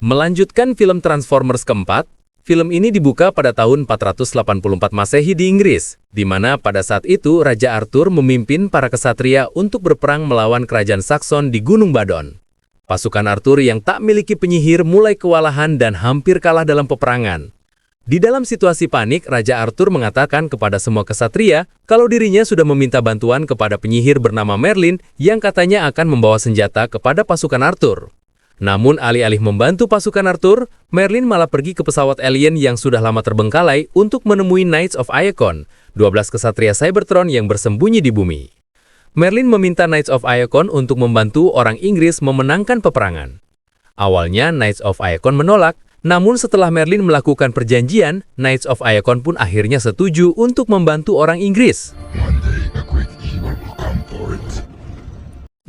Melanjutkan film Transformers keempat, film ini dibuka pada tahun 484 Masehi di Inggris, di mana pada saat itu Raja Arthur memimpin para kesatria untuk berperang melawan kerajaan Saxon di Gunung Badon. Pasukan Arthur yang tak miliki penyihir mulai kewalahan dan hampir kalah dalam peperangan. Di dalam situasi panik, Raja Arthur mengatakan kepada semua kesatria kalau dirinya sudah meminta bantuan kepada penyihir bernama Merlin yang katanya akan membawa senjata kepada pasukan Arthur. Namun alih-alih membantu pasukan Arthur, Merlin malah pergi ke pesawat alien yang sudah lama terbengkalai untuk menemui Knights of Iacon, 12 kesatria Cybertron yang bersembunyi di bumi. Merlin meminta Knights of Iacon untuk membantu orang Inggris memenangkan peperangan. Awalnya Knights of Iacon menolak, namun setelah Merlin melakukan perjanjian, Knights of Iacon pun akhirnya setuju untuk membantu orang Inggris.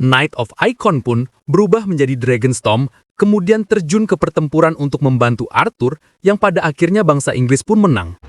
Knight of Iacon pun berubah menjadi Dragonstorm, kemudian terjun ke pertempuran untuk membantu Arthur yang pada akhirnya bangsa Inggris pun menang.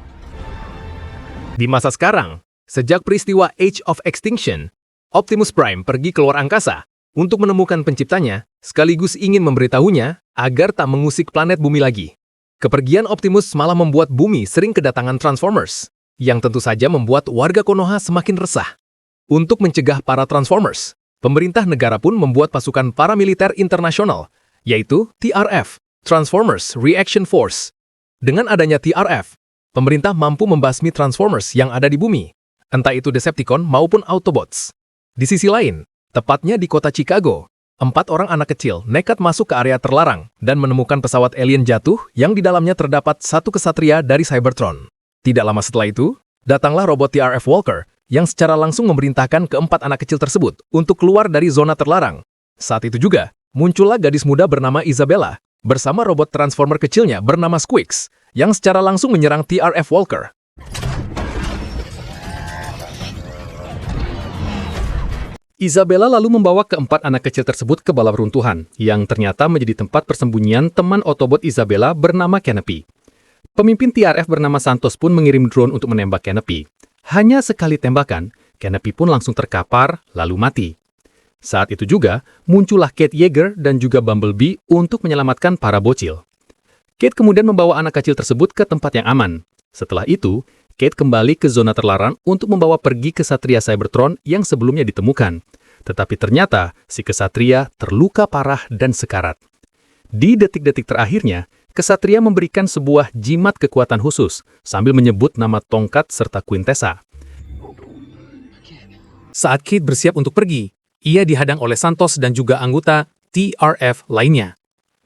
Di masa sekarang, sejak peristiwa Age of Extinction, Optimus Prime pergi ke luar angkasa untuk menemukan penciptanya, sekaligus ingin memberitahunya agar tak mengusik planet bumi lagi. Kepergian Optimus malah membuat bumi sering kedatangan Transformers, yang tentu saja membuat warga Konoha semakin resah. Untuk mencegah para Transformers, pemerintah negara pun membuat pasukan paramiliter internasional, yaitu TRF, Transformers Reaction Force. Dengan adanya TRF, pemerintah mampu membasmi Transformers yang ada di bumi, entah itu Decepticon maupun Autobots. Di sisi lain, tepatnya di kota Chicago, 4 orang anak kecil nekat masuk ke area terlarang dan menemukan pesawat alien jatuh yang di dalamnya terdapat satu kesatria dari Cybertron. Tidak lama setelah itu, datanglah robot TRF Walker yang secara langsung memerintahkan keempat anak kecil tersebut untuk keluar dari zona terlarang. Saat itu juga, muncullah gadis muda bernama Isabella bersama robot transformer kecilnya bernama Squeaks yang secara langsung menyerang TRF Walker. Isabella lalu membawa keempat anak kecil tersebut ke bala runtuhan, yang ternyata menjadi tempat persembunyian teman Autobot Isabella bernama Canopy. Pemimpin TRF bernama Santos pun mengirim drone untuk menembak Canopy. Hanya sekali tembakan, Canopy pun langsung terkapar, lalu mati. Saat itu juga, muncullah Kate Yeager dan juga Bumblebee untuk menyelamatkan para bocil. Kate kemudian membawa anak kecil tersebut ke tempat yang aman. Setelah itu, Kate kembali ke zona terlarang untuk membawa pergi kesatria Cybertron yang sebelumnya ditemukan. Tetapi ternyata, si kesatria terluka parah dan sekarat. Di detik-detik terakhirnya, kesatria memberikan sebuah jimat kekuatan khusus, sambil menyebut nama tongkat serta Quintessa. Saat Kate bersiap untuk pergi, ia dihadang oleh Santos dan juga anggota TRF lainnya.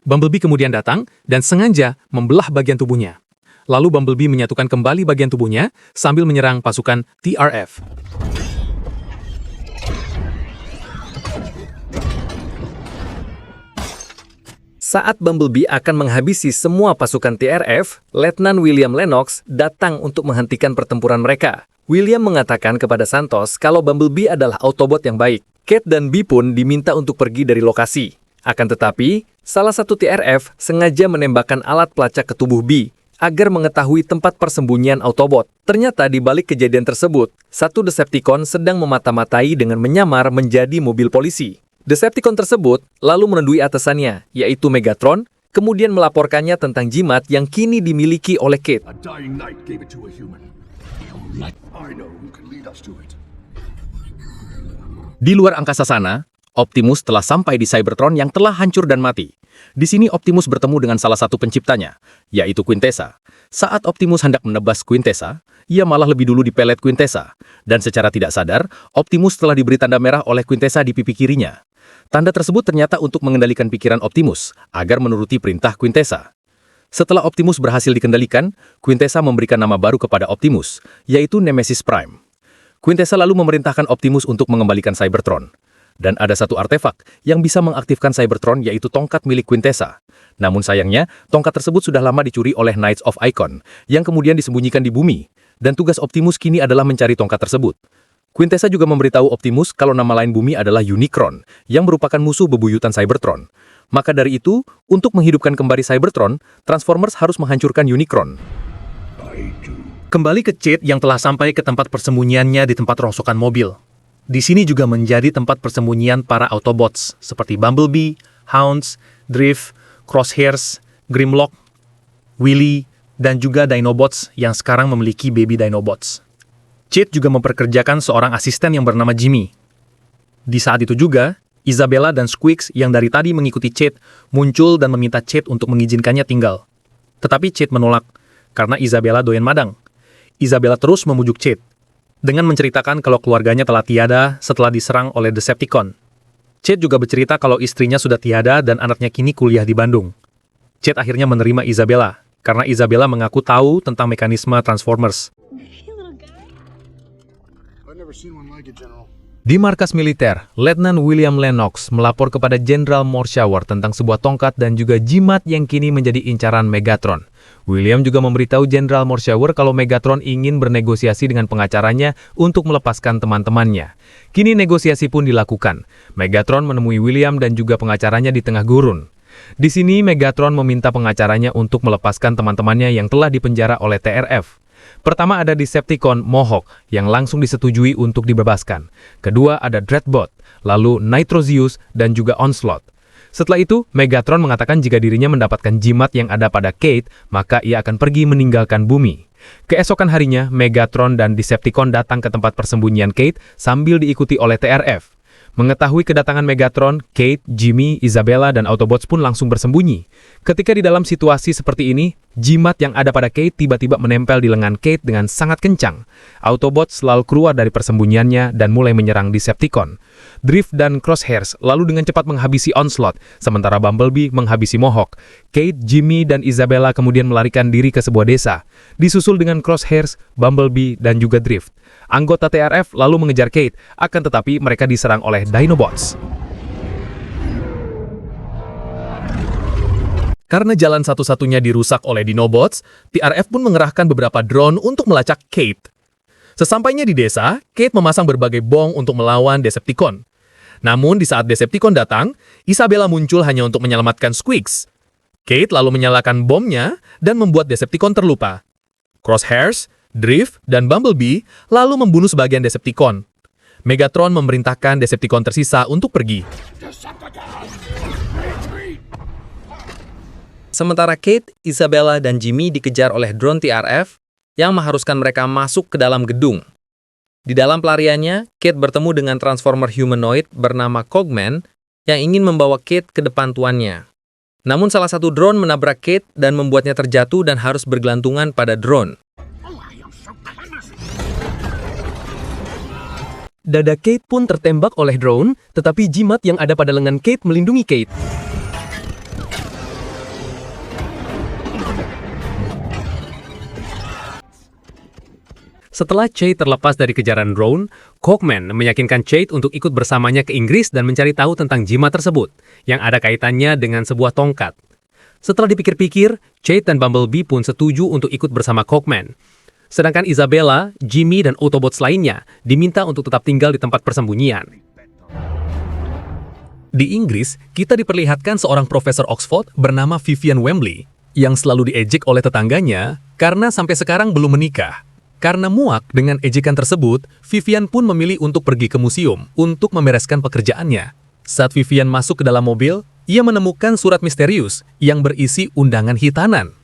Bumblebee kemudian datang dan sengaja membelah bagian tubuhnya. Lalu Bumblebee menyatukan kembali bagian tubuhnya sambil menyerang pasukan TRF. Saat Bumblebee akan menghabisi semua pasukan TRF, Letnan William Lennox datang untuk menghentikan pertempuran mereka. William mengatakan kepada Santos kalau Bumblebee adalah Autobot yang baik. Kate dan Bee pun diminta untuk pergi dari lokasi. Akan tetapi, salah satu TRF sengaja menembakkan alat pelacak ke tubuh Bee agar mengetahui tempat persembunyian Autobot. Ternyata di balik kejadian tersebut, satu Decepticon sedang memata-matai dengan menyamar menjadi mobil polisi. Decepticon tersebut lalu menundui atasannya, yaitu Megatron, kemudian melaporkannya tentang jimat yang kini dimiliki oleh Kate. Di luar angkasa sana, Optimus telah sampai di Cybertron yang telah hancur dan mati. Di sini Optimus bertemu dengan salah satu penciptanya, yaitu Quintessa. Saat Optimus hendak menebas Quintessa, ia malah lebih dulu dipelet Quintessa. Dan secara tidak sadar, Optimus telah diberi tanda merah oleh Quintessa di pipi kirinya. Tanda tersebut ternyata untuk mengendalikan pikiran Optimus, agar menuruti perintah Quintessa. Setelah Optimus berhasil dikendalikan, Quintessa memberikan nama baru kepada Optimus, yaitu Nemesis Prime. Quintessa lalu memerintahkan Optimus untuk mengembalikan Cybertron. Dan ada satu artefak yang bisa mengaktifkan Cybertron, yaitu tongkat milik Quintessa. Namun sayangnya, tongkat tersebut sudah lama dicuri oleh Knights of Iacon, yang kemudian disembunyikan di bumi. Dan tugas Optimus kini adalah mencari tongkat tersebut. Quintessa juga memberitahu Optimus kalau nama lain bumi adalah Unicron, yang merupakan musuh bebuyutan Cybertron. Maka dari itu, untuk menghidupkan kembali Cybertron, Transformers harus menghancurkan Unicron. Kembali ke Kate yang telah sampai ke tempat persembunyiannya di tempat rongsokan mobil. Di sini juga menjadi tempat persembunyian para Autobots, seperti Bumblebee, Hounds, Drift, Crosshairs, Grimlock, Willy, dan juga Dinobots yang sekarang memiliki baby Dinobots. Cade juga memperkerjakan seorang asisten yang bernama Jimmy. Di saat itu juga, Isabella dan Squeaks yang dari tadi mengikuti Cade muncul dan meminta Cade untuk mengizinkannya tinggal. Tetapi Cade menolak, karena Isabella doyan madang. Isabella terus memujuk Cade, dengan menceritakan kalau keluarganya telah tiada setelah diserang oleh Decepticon. Cade juga bercerita kalau istrinya sudah tiada dan anaknya kini kuliah di Bandung. Cade akhirnya menerima Isabella, karena Isabella mengaku tahu tentang mekanisme Transformers. Di markas militer, Letnan William Lennox melapor kepada Jenderal Morshower tentang sebuah tongkat dan juga jimat yang kini menjadi incaran Megatron. William juga memberitahu Jenderal Morshower kalau Megatron ingin bernegosiasi dengan pengacaranya untuk melepaskan teman-temannya. Kini negosiasi pun dilakukan. Megatron menemui William dan juga pengacaranya di tengah gurun. Di sini Megatron meminta pengacaranya untuk melepaskan teman-temannya yang telah dipenjara oleh TRF. Pertama ada Decepticon Mohawk yang langsung disetujui untuk dibebaskan. Kedua ada Dreadbot, lalu Nitrozeus dan juga Onslaught. Setelah itu, Megatron mengatakan jika dirinya mendapatkan jimat yang ada pada Cade, maka ia akan pergi meninggalkan bumi. Keesokan harinya, Megatron dan Decepticon datang ke tempat persembunyian Cade sambil diikuti oleh TRF. Mengetahui kedatangan Megatron, Cade, Jimmy, Isabella, dan Autobots pun langsung bersembunyi. Ketika di dalam situasi seperti ini, jimat yang ada pada Cade tiba-tiba menempel di lengan Cade dengan sangat kencang. Autobots selalu keluar dari persembunyiannya dan mulai menyerang Decepticon. Drift dan Crosshairs lalu dengan cepat menghabisi Onslaught, sementara Bumblebee menghabisi Mohawk. Cade, Jimmy, dan Isabella kemudian melarikan diri ke sebuah desa, disusul dengan Crosshairs, Bumblebee, dan juga Drift. Anggota TRF lalu mengejar Cade, akan tetapi mereka diserang oleh Dinobots. Karena jalan satu-satunya dirusak oleh Dinobots, TRF pun mengerahkan beberapa drone untuk melacak Cade. Sesampainya di desa, Cade memasang berbagai bom untuk melawan Decepticon. Namun di saat Decepticon datang, Isabella muncul hanya untuk menyelamatkan Squeaks. Cade lalu menyalakan bomnya dan membuat Decepticon terlupa. Crosshairs, Drift, dan Bumblebee lalu membunuh sebagian Decepticon. Megatron memerintahkan Decepticon tersisa untuk pergi. Sementara Cade, Isabella, dan Jimmy dikejar oleh drone TRF yang mengharuskan mereka masuk ke dalam gedung. Di dalam pelariannya, Cade bertemu dengan Transformer humanoid bernama Cogman yang ingin membawa Cade ke depan tuannya. Namun salah satu drone menabrak Cade dan membuatnya terjatuh dan harus bergelantungan pada drone. Dada Cade pun tertembak oleh drone, tetapi jimat yang ada pada lengan Cade melindungi Cade. Setelah Cade terlepas dari kejaran drone, Cogman meyakinkan Cade untuk ikut bersamanya ke Inggris dan mencari tahu tentang jimat tersebut, yang ada kaitannya dengan sebuah tongkat. Setelah dipikir-pikir, Cade dan Bumblebee pun setuju untuk ikut bersama Cogman. Sedangkan Isabella, Jimmy, dan Autobots lainnya diminta untuk tetap tinggal di tempat persembunyian. Di Inggris, kita diperlihatkan seorang profesor Oxford bernama Vivian Wembley, yang selalu diejek oleh tetangganya karena sampai sekarang belum menikah. Karena muak dengan ejekan tersebut, Vivian pun memilih untuk pergi ke museum untuk membereskan pekerjaannya. Saat Vivian masuk ke dalam mobil, ia menemukan surat misterius yang berisi undangan hitanan.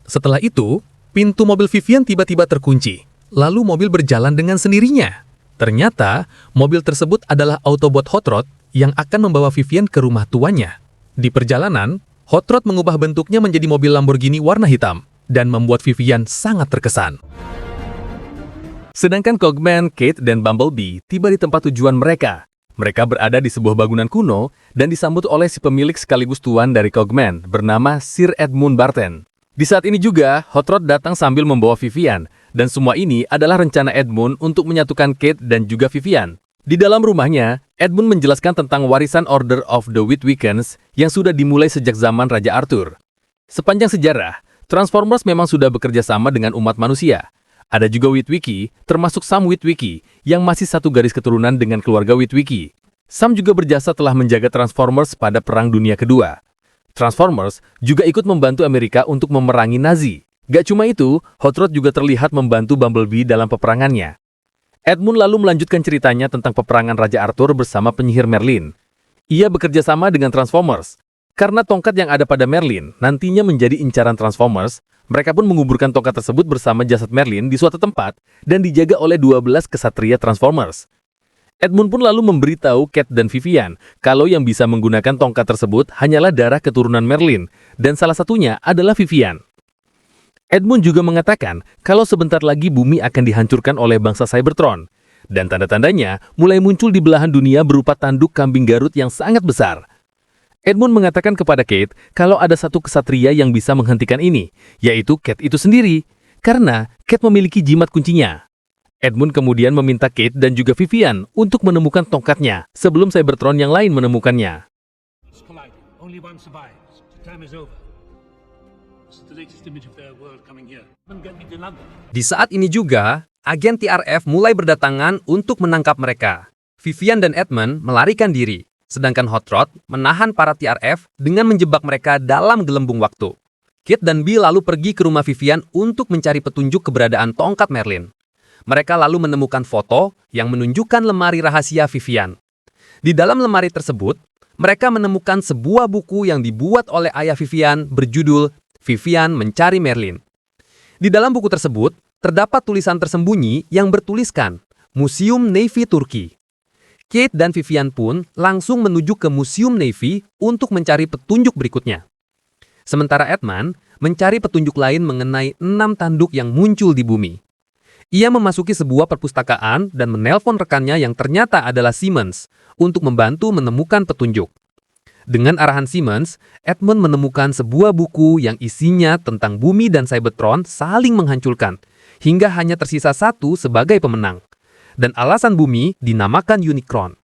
Setelah itu, pintu mobil Vivian tiba-tiba terkunci, lalu mobil berjalan dengan sendirinya. Ternyata, mobil tersebut adalah Autobot Hot Rod yang akan membawa Vivian ke rumah tuannya. Di perjalanan, Hot Rod mengubah bentuknya menjadi mobil Lamborghini warna hitam dan membuat Vivian sangat terkesan. Sedangkan Cogman, Cade, dan Bumblebee tiba di tempat tujuan mereka. Mereka berada di sebuah bangunan kuno dan disambut oleh si pemilik sekaligus tuan dari Cogman bernama Sir Edmund Barton. Di saat ini juga, Hot Rod datang sambil membawa Vivian, dan semua ini adalah rencana Edmund untuk menyatukan Cade dan juga Vivian. Di dalam rumahnya, Edmund menjelaskan tentang warisan Order of the Witwickens yang sudah dimulai sejak zaman Raja Arthur. Sepanjang sejarah, Transformers memang sudah bekerja sama dengan umat manusia. Ada juga Witwicky, termasuk Sam Witwicky, yang masih satu garis keturunan dengan keluarga Witwicky. Sam juga berjasa telah menjaga Transformers pada Perang Dunia Kedua. Transformers juga ikut membantu Amerika untuk memerangi Nazi. Gak cuma itu, Hot Rod juga terlihat membantu Bumblebee dalam peperangannya. Edmund lalu melanjutkan ceritanya tentang peperangan Raja Arthur bersama penyihir Merlin. Ia bekerja sama dengan Transformers. Karena tongkat yang ada pada Merlin nantinya menjadi incaran Transformers, mereka pun menguburkan tongkat tersebut bersama jasad Merlin di suatu tempat dan dijaga oleh 12 kesatria Transformers. Edmund pun lalu memberitahu Kate dan Vivian kalau yang bisa menggunakan tongkat tersebut hanyalah darah keturunan Merlin, dan salah satunya adalah Vivian. Edmund juga mengatakan kalau sebentar lagi bumi akan dihancurkan oleh bangsa Cybertron, dan tanda-tandanya mulai muncul di belahan dunia berupa tanduk kambing Garut yang sangat besar. Edmund mengatakan kepada Kate kalau ada satu kesatria yang bisa menghentikan ini, yaitu Kate itu sendiri, karena Kate memiliki jimat kuncinya. Edmund kemudian meminta Kate dan juga Vivian untuk menemukan tongkatnya sebelum Cybertron yang lain menemukannya. Di saat ini juga, agen TRF mulai berdatangan untuk menangkap mereka. Vivian dan Edmund melarikan diri, sedangkan Hot Rod menahan para TRF dengan menjebak mereka dalam gelembung waktu. Kate dan Bill lalu pergi ke rumah Vivian untuk mencari petunjuk keberadaan tongkat Merlin. Mereka lalu menemukan foto yang menunjukkan lemari rahasia Vivian. Di dalam lemari tersebut, mereka menemukan sebuah buku yang dibuat oleh ayah Vivian berjudul Vivian Mencari Merlin. Di dalam buku tersebut, terdapat tulisan tersembunyi yang bertuliskan Museum Navy Turki. Kate dan Vivian pun langsung menuju ke Museum Navy untuk mencari petunjuk berikutnya. Sementara Edmund mencari petunjuk lain mengenai 6 tanduk yang muncul di bumi. Ia memasuki sebuah perpustakaan dan menelpon rekannya yang ternyata adalah Simmons untuk membantu menemukan petunjuk. Dengan arahan Simmons, Edmund menemukan sebuah buku yang isinya tentang bumi dan Cybertron saling menghancurkan, hingga hanya tersisa satu sebagai pemenang. Dan alasan bumi dinamakan Unicron.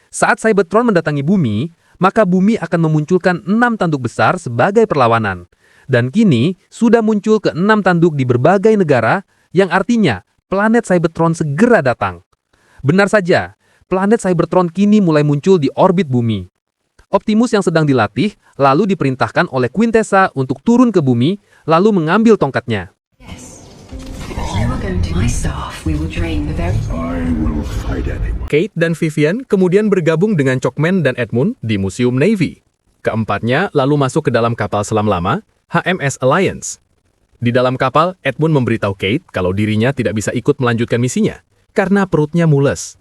Saat Cybertron mendatangi bumi, maka bumi akan memunculkan 6 tanduk besar sebagai perlawanan. Dan kini sudah muncul ke 6 tanduk di berbagai negara, yang artinya planet Cybertron segera datang. Benar saja, planet Cybertron kini mulai muncul di orbit bumi. Optimus yang sedang dilatih lalu diperintahkan oleh Quintessa untuk turun ke bumi, lalu mengambil tongkatnya. Kate dan Vivian kemudian bergabung dengan Chokman dan Edmund di Museum Navy. Keempatnya lalu masuk ke dalam kapal selam lama, HMS Alliance. Di dalam kapal, Edmund memberitahu Kate kalau dirinya tidak bisa ikut melanjutkan misinya, karena perutnya mules.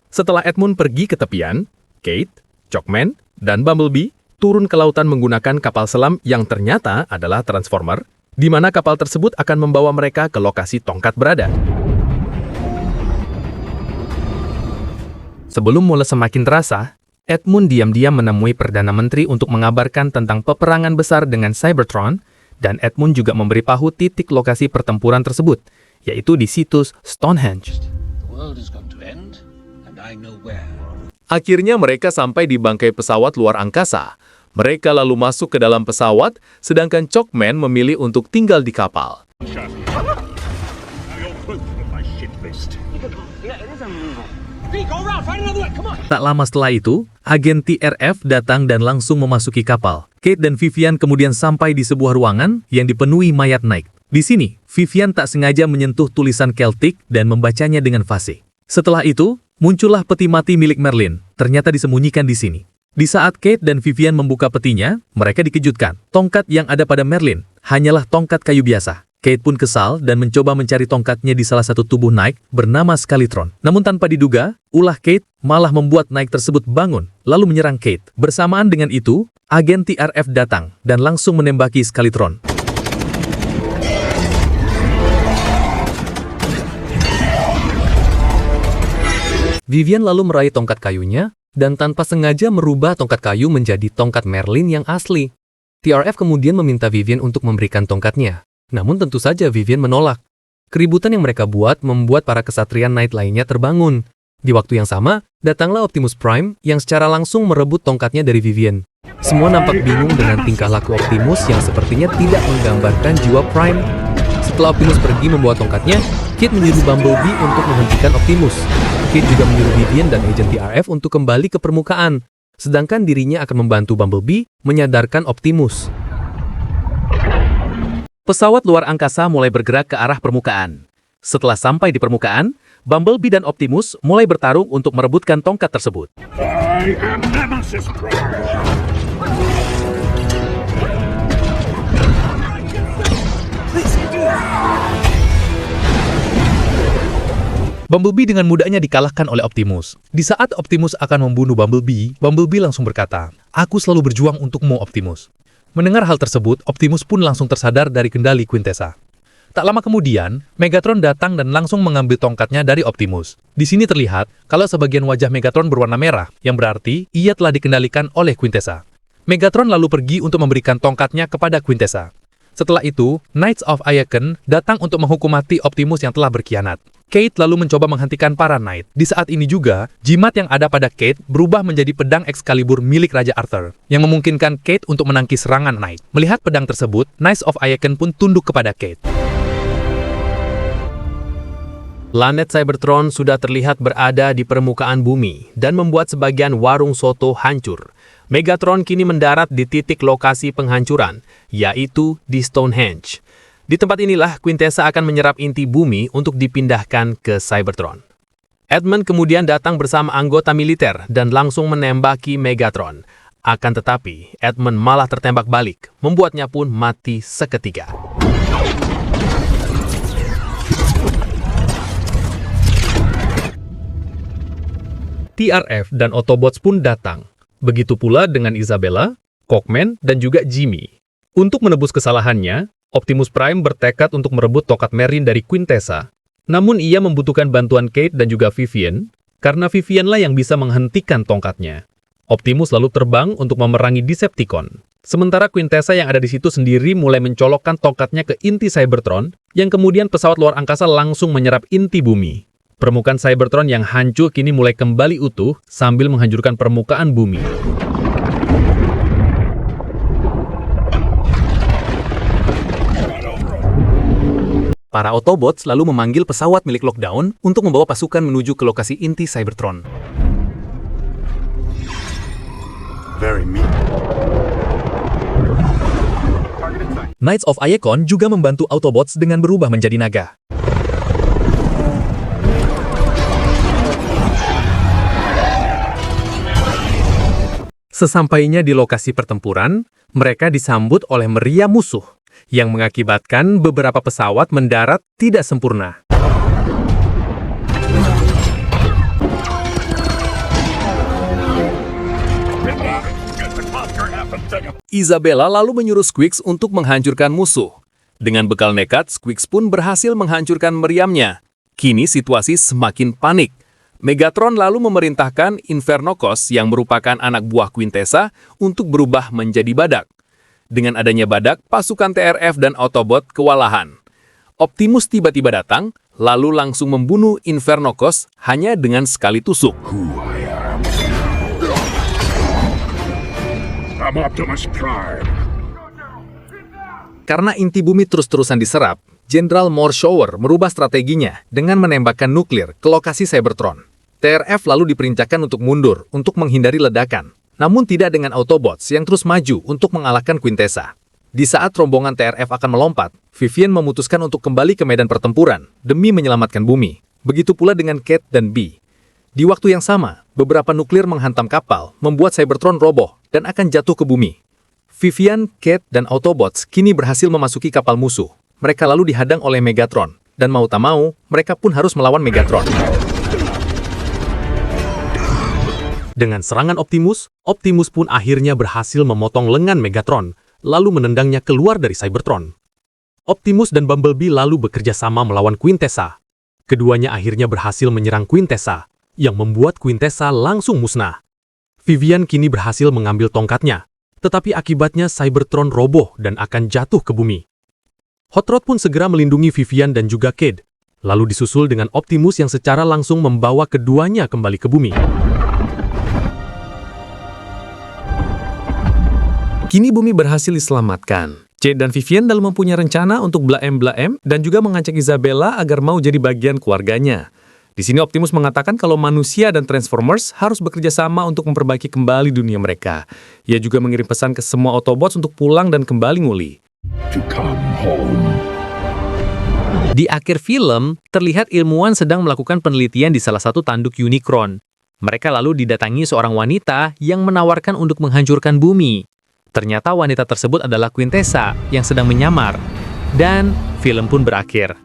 Setelah Edmund pergi ke tepian, Kate, Chokman, dan Bumblebee turun ke lautan menggunakan kapal selam yang ternyata adalah Transformer, di mana kapal tersebut akan membawa mereka ke lokasi tongkat berada. Sebelum mules semakin terasa, Edmund diam-diam menemui Perdana Menteri untuk mengabarkan tentang peperangan besar dengan Cybertron, dan Edmund juga memberitahu titik lokasi pertempuran tersebut, yaitu di situs Stonehenge. Akhirnya mereka sampai di bangkai pesawat luar angkasa. Mereka lalu masuk ke dalam pesawat, sedangkan Chokman memilih untuk tinggal di kapal. Tak lama setelah itu, agen TRF datang dan langsung memasuki kapal. Kate dan Vivian kemudian sampai di sebuah ruangan yang dipenuhi mayat Nike. Di sini, Vivian tak sengaja menyentuh tulisan Celtic dan membacanya dengan fasih. Setelah itu, muncullah peti mati milik Merlin, ternyata disembunyikan di sini. Di saat Kate dan Vivian membuka petinya, mereka dikejutkan. Tongkat yang ada pada Merlin hanyalah tongkat kayu biasa. Kate pun kesal dan mencoba mencari tongkatnya di salah satu tubuh Nike bernama Scalytron. Namun tanpa diduga, ulah Kate malah membuat Nike tersebut bangun, lalu menyerang Kate. Bersamaan dengan itu, agen TRF datang dan langsung menembaki Scalytron. Vivian lalu meraih tongkat kayunya, dan tanpa sengaja merubah tongkat kayu menjadi tongkat Merlin yang asli. TRF kemudian meminta Vivian untuk memberikan tongkatnya. Namun tentu saja Vivian menolak. Keributan yang mereka buat membuat para kesatria Knight lainnya terbangun. Di waktu yang sama, datanglah Optimus Prime yang secara langsung merebut tongkatnya dari Vivian. Semua nampak bingung dengan tingkah laku Optimus yang sepertinya tidak menggambarkan jiwa Prime. Setelah Optimus pergi membawa tongkatnya, Kate menyuruh Bumblebee untuk menghentikan Optimus. Kate juga menyuruh Vivian dan agen TRF untuk kembali ke permukaan, sedangkan dirinya akan membantu Bumblebee menyadarkan Optimus. Pesawat luar angkasa mulai bergerak ke arah permukaan. Setelah sampai di permukaan, Bumblebee dan Optimus mulai bertarung untuk merebutkan tongkat tersebut. I am Nemesis Prime. Bumblebee dengan mudahnya dikalahkan oleh Optimus. Di saat Optimus akan membunuh Bumblebee, Bumblebee langsung berkata, "Aku selalu berjuang untukmu, Optimus." Mendengar hal tersebut, Optimus pun langsung tersadar dari kendali Quintessa. Tak lama kemudian, Megatron datang dan langsung mengambil tongkatnya dari Optimus. Di sini terlihat kalau sebagian wajah Megatron berwarna merah, yang berarti ia telah dikendalikan oleh Quintessa. Megatron lalu pergi untuk memberikan tongkatnya kepada Quintessa. Setelah itu, Knights of Icon datang untuk menghukum mati Optimus yang telah berkhianat. Kate lalu mencoba menghentikan para Knight. Di saat ini juga, jimat yang ada pada Kate berubah menjadi pedang Excalibur milik Raja Arthur, yang memungkinkan Kate untuk menangkis serangan Knight. Melihat pedang tersebut, Knights of Icon pun tunduk kepada Kate. Planet Cybertron sudah terlihat berada di permukaan bumi dan membuat sebagian warung soto hancur. Megatron kini mendarat di titik lokasi penghancuran, yaitu di Stonehenge. Di tempat inilah Quintessa akan menyerap inti bumi untuk dipindahkan ke Cybertron. Edmund kemudian datang bersama anggota militer dan langsung menembaki Megatron. Akan tetapi, Edmund malah tertembak balik, membuatnya pun mati seketika. TRF dan Autobots pun datang. Begitu pula dengan Isabella, Cockman, dan juga Jimmy. Untuk menebus kesalahannya, Optimus Prime bertekad untuk merebut tongkat Marine dari Quintessa. Namun ia membutuhkan bantuan Kate dan juga Vivian, karena Vivianlah yang bisa menghentikan tongkatnya. Optimus lalu terbang untuk memerangi Decepticon. Sementara Quintessa yang ada di situ sendiri mulai mencolokkan tongkatnya ke inti Cybertron, yang kemudian pesawat luar angkasa langsung menyerap inti bumi. Permukaan Cybertron yang hancur kini mulai kembali utuh sambil menghancurkan permukaan bumi. Para Autobots lalu memanggil pesawat milik Lockdown untuk membawa pasukan menuju ke lokasi inti Cybertron. Knights of Icon juga membantu Autobots dengan berubah menjadi naga. Sesampainya di lokasi pertempuran, mereka disambut oleh meriam musuh, yang mengakibatkan beberapa pesawat mendarat tidak sempurna. Isabella lalu menyuruh Squeaks untuk menghancurkan musuh. Dengan bekal nekat, Squeaks pun berhasil menghancurkan meriamnya. Kini situasi semakin panik. Megatron lalu memerintahkan Infernocos yang merupakan anak buah Quintessa untuk berubah menjadi badak. Dengan adanya badak, pasukan TRF dan Autobot kewalahan. Optimus tiba-tiba datang, lalu langsung membunuh Infernocos hanya dengan sekali tusuk. I'm Optimus Prime. Karena inti bumi terus-terusan diserap, Jenderal Morshower merubah strateginya dengan menembakkan nuklir ke lokasi Cybertron. TRF lalu diperintahkan untuk mundur untuk menghindari ledakan, namun tidak dengan Autobots yang terus maju untuk mengalahkan Quintessa. Di saat rombongan TRF akan melompat, Vivian memutuskan untuk kembali ke medan pertempuran demi menyelamatkan bumi. Begitu pula dengan Kate dan Bee. Di waktu yang sama, beberapa nuklir menghantam kapal, membuat Cybertron roboh dan akan jatuh ke bumi. Vivian, Kate, dan Autobots kini berhasil memasuki kapal musuh. Mereka lalu dihadang oleh Megatron, dan mau tak mau, mereka pun harus melawan Megatron. Dengan serangan Optimus, Optimus pun akhirnya berhasil memotong lengan Megatron, lalu menendangnya keluar dari Cybertron. Optimus dan Bumblebee lalu bekerja sama melawan Quintessa. Keduanya akhirnya berhasil menyerang Quintessa, yang membuat Quintessa langsung musnah. Vivian kini berhasil mengambil tongkatnya, tetapi akibatnya Cybertron roboh dan akan jatuh ke bumi. Hot Rod pun segera melindungi Vivian dan juga Cade, lalu disusul dengan Optimus yang secara langsung membawa keduanya kembali ke bumi. Kini bumi berhasil diselamatkan. Cade dan Vivian dalam mempunyai rencana untuk blaem-blaem dan juga mengajak Isabella agar mau jadi bagian keluarganya. Di sini Optimus mengatakan kalau manusia dan Transformers harus bekerja sama untuk memperbaiki kembali dunia mereka. Ia juga mengirim pesan ke semua Autobots untuk pulang dan kembali nguli. Di akhir film, terlihat ilmuwan sedang melakukan penelitian di salah satu tanduk Unicron. Mereka lalu didatangi seorang wanita yang menawarkan untuk menghancurkan bumi. Ternyata wanita tersebut adalah Quintessa yang sedang menyamar. Dan film pun berakhir.